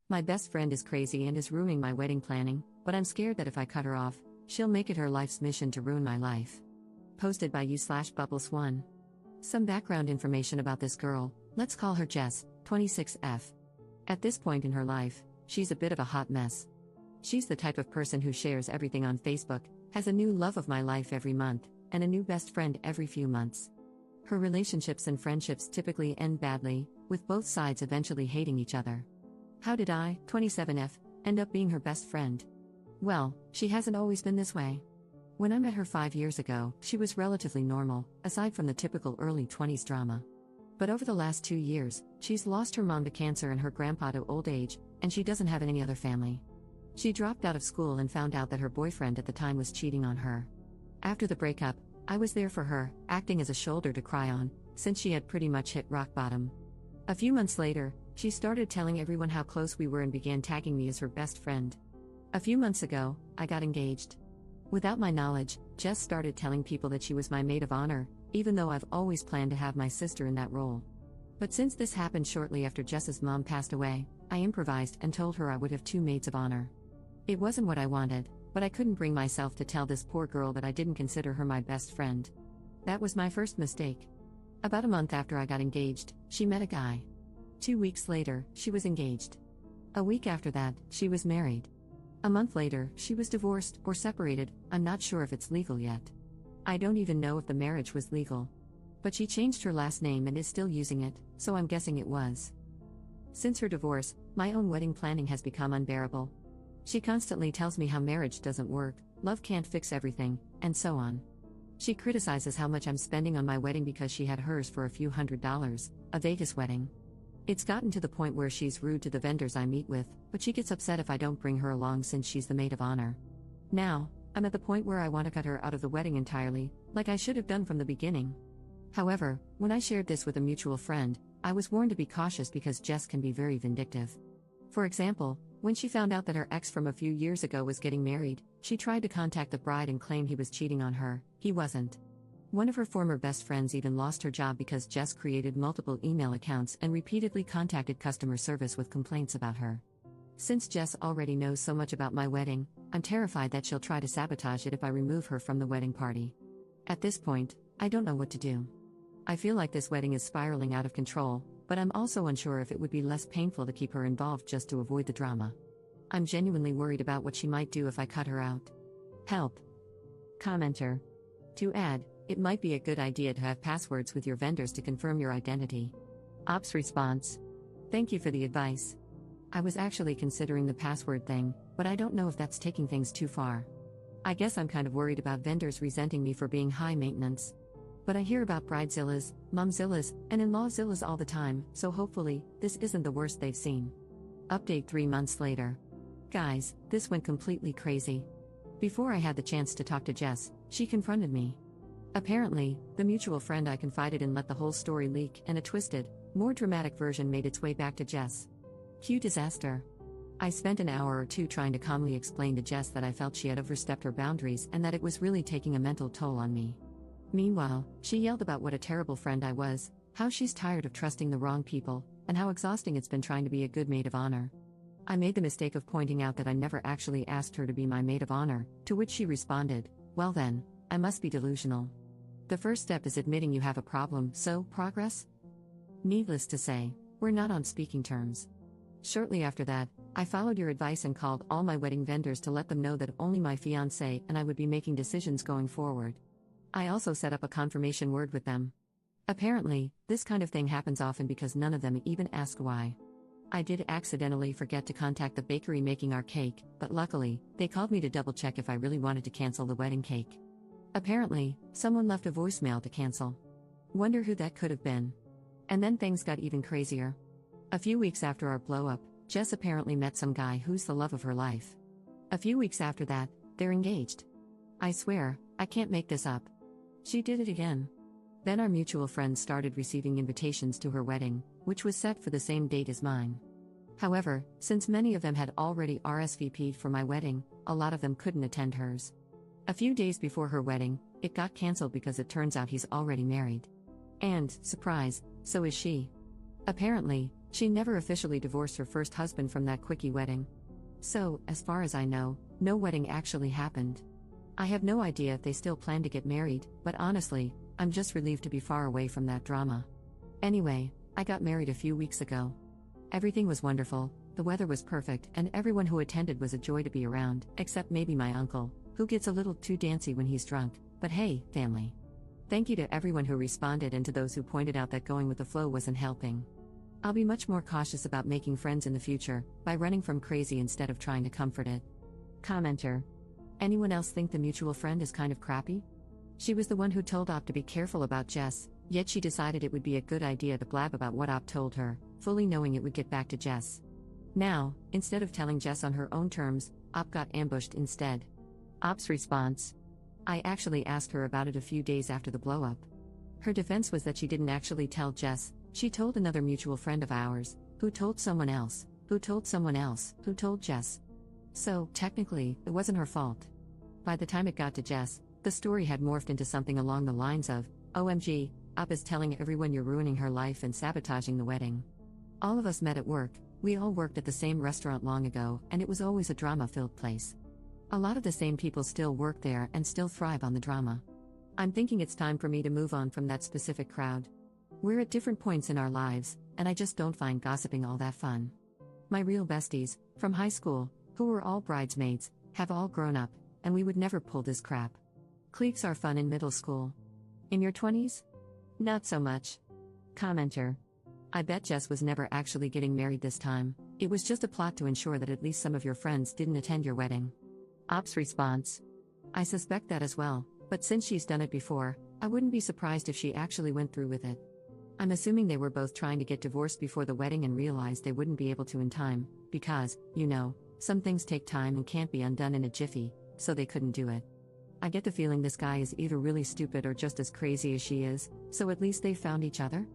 My best friend is crazy and is ruining my wedding planning, but I'm scared that if I cut her off, she'll make it her life's mission to ruin my life. Posted by you/Bubbles1. Some background information about this girl. Let's call her Jess, 26F. At this point in her life, she's a bit of a hot mess. She's the type of person who shares everything on Facebook, has a new love of my life every month, and a new best friend every few months. Her relationships and friendships typically end badly, with both sides eventually hating each other. How did I, 27F, end up being her best friend? Well, she hasn't always been this way. When I met her 5 years ago, she was relatively normal, aside from the typical early 20s drama. But over the last 2 years, she's lost her mom to cancer and her grandpa to old age, and she doesn't have any other family. She dropped out of school and found out that her boyfriend at the time was cheating on her. After the breakup, I was there for her, acting as a shoulder to cry on, since she had pretty much hit rock bottom. A few months later, she started telling everyone how close we were and began tagging me as her best friend. A few months ago, I got engaged. Without my knowledge, Jess started telling people that she was my maid of honor, even though I've always planned to have my sister in that role. But since this happened shortly after Jess's mom passed away, I improvised and told her I would have 2 maids of honor. It wasn't what I wanted, but I couldn't bring myself to tell this poor girl that I didn't consider her my best friend. That was my first mistake. About a month after I got engaged, she met a guy. 2 weeks later, she was engaged. A week after that, she was married. A month later, she was divorced or separated. I'm not sure if it's legal yet. I don't even know if the marriage was legal. But she changed her last name and is still using it, so I'm guessing it was. Since her divorce, my own wedding planning has become unbearable. She constantly tells me how marriage doesn't work, love can't fix everything, and so on. She criticizes how much I'm spending on my wedding because she had hers for a few $100s, a Vegas wedding. It's gotten to the point where she's rude to the vendors I meet with, but she gets upset if I don't bring her along since she's the maid of honor. Now, I'm at the point where I want to cut her out of the wedding entirely, like I should have done from the beginning. However, when I shared this with a mutual friend, I was warned to be cautious because Jess can be very vindictive. For example, when she found out that her ex from a few years ago was getting married, she tried to contact the bride and claim he was cheating on her. He wasn't. One of her former best friends even lost her job because Jess created multiple email accounts and repeatedly contacted customer service with complaints about her. Since Jess already knows so much about my wedding, I'm terrified that she'll try to sabotage it if I remove her from the wedding party. At this point, I don't know what to do. I feel like this wedding is spiraling out of control, but I'm also unsure if it would be less painful to keep her involved just to avoid the drama. I'm genuinely worried about what she might do if I cut her out. Help. Commenter. To add, it might be a good idea to have passwords with your vendors to confirm your identity. Ops response. Thank you for the advice. I was actually considering the password thing, but I don't know if that's taking things too far. I guess I'm kind of worried about vendors resenting me for being high maintenance. But I hear about bridezillas, momzillas, and in-lawzillas all the time, so hopefully, this isn't the worst they've seen. Update 3 months later. Guys, this went completely crazy. Before I had the chance to talk to Jess, she confronted me. Apparently, the mutual friend I confided in let the whole story leak, and a twisted, more dramatic version made its way back to Jess. Cue disaster. I spent an hour or 2 trying to calmly explain to Jess that I felt she had overstepped her boundaries and that it was really taking a mental toll on me. Meanwhile, she yelled about what a terrible friend I was, how she's tired of trusting the wrong people, and how exhausting it's been trying to be a good maid of honor. I made the mistake of pointing out that I never actually asked her to be my maid of honor, to which she responded, "Well then, I must be delusional." The first step is admitting you have a problem, so, progress? Needless to say, we're not on speaking terms. Shortly after that, I followed your advice and called all my wedding vendors to let them know that only my fiancé and I would be making decisions going forward. I also set up a confirmation word with them. Apparently, this kind of thing happens often because none of them even ask why. I did accidentally forget to contact the bakery making our cake, but luckily, they called me to double-check if I really wanted to cancel the wedding cake. Apparently, someone left a voicemail to cancel. Wonder who that could have been. And then things got even crazier. A few weeks after our blow-up, Jess apparently met some guy who's the love of her life. A few weeks after that, they're engaged. I swear, I can't make this up. She did it again. Then our mutual friends started receiving invitations to her wedding, which was set for the same date as mine. However, since many of them had already RSVP'd for my wedding, a lot of them couldn't attend hers. A few days before her wedding, it got cancelled because it turns out he's already married. And, surprise, so is she. Apparently, She never officially divorced her first husband from that quickie wedding. So, as far as I know, no wedding actually happened. I have no idea if they still plan to get married, but honestly, I'm just relieved to be far away from that drama. Anyway, I got married a few weeks ago. Everything was wonderful, the weather was perfect, and everyone who attended was a joy to be around, except maybe my uncle, who gets a little too dancy when he's drunk, but hey, family. Thank you to everyone who responded and to those who pointed out that going with the flow wasn't helping. I'll be much more cautious about making friends in the future, by running from crazy instead of trying to comfort it. Commenter. Anyone else think the mutual friend is kind of crappy? She was the one who told Op to be careful about Jess, yet she decided it would be a good idea to blab about what Op told her, fully knowing it would get back to Jess. Now, instead of telling Jess on her own terms, Op got ambushed instead. Op's response. I actually asked her about it a few days after the blow-up. Her defense was that she didn't actually tell Jess, she told another mutual friend of ours, who told someone else, who told someone else, who told Jess. So, technically, it wasn't her fault. By the time it got to Jess, the story had morphed into something along the lines of, OMG, Op is telling everyone you're ruining her life and sabotaging the wedding. All of us met at work, we all worked at the same restaurant long ago, and it was always a drama-filled place. A lot of the same people still work there and still thrive on the drama. I'm thinking it's time for me to move on from that specific crowd. We're at different points in our lives, and I just don't find gossiping all that fun. My real besties, from high school, who were all bridesmaids, have all grown up, and we would never pull this crap. Cliques are fun in middle school. In your 20s? Not so much. Commenter. I bet Jess was never actually getting married this time, it was just a plot to ensure that at least some of your friends didn't attend your wedding. Op's response. I suspect that as well, but since she's done it before, I wouldn't be surprised if she actually went through with it. I'm assuming they were both trying to get divorced before the wedding and realized they wouldn't be able to in time, because, you know, some things take time and can't be undone in a jiffy, so they couldn't do it. I get the feeling this guy is either really stupid or just as crazy as she is, so at least they found each other?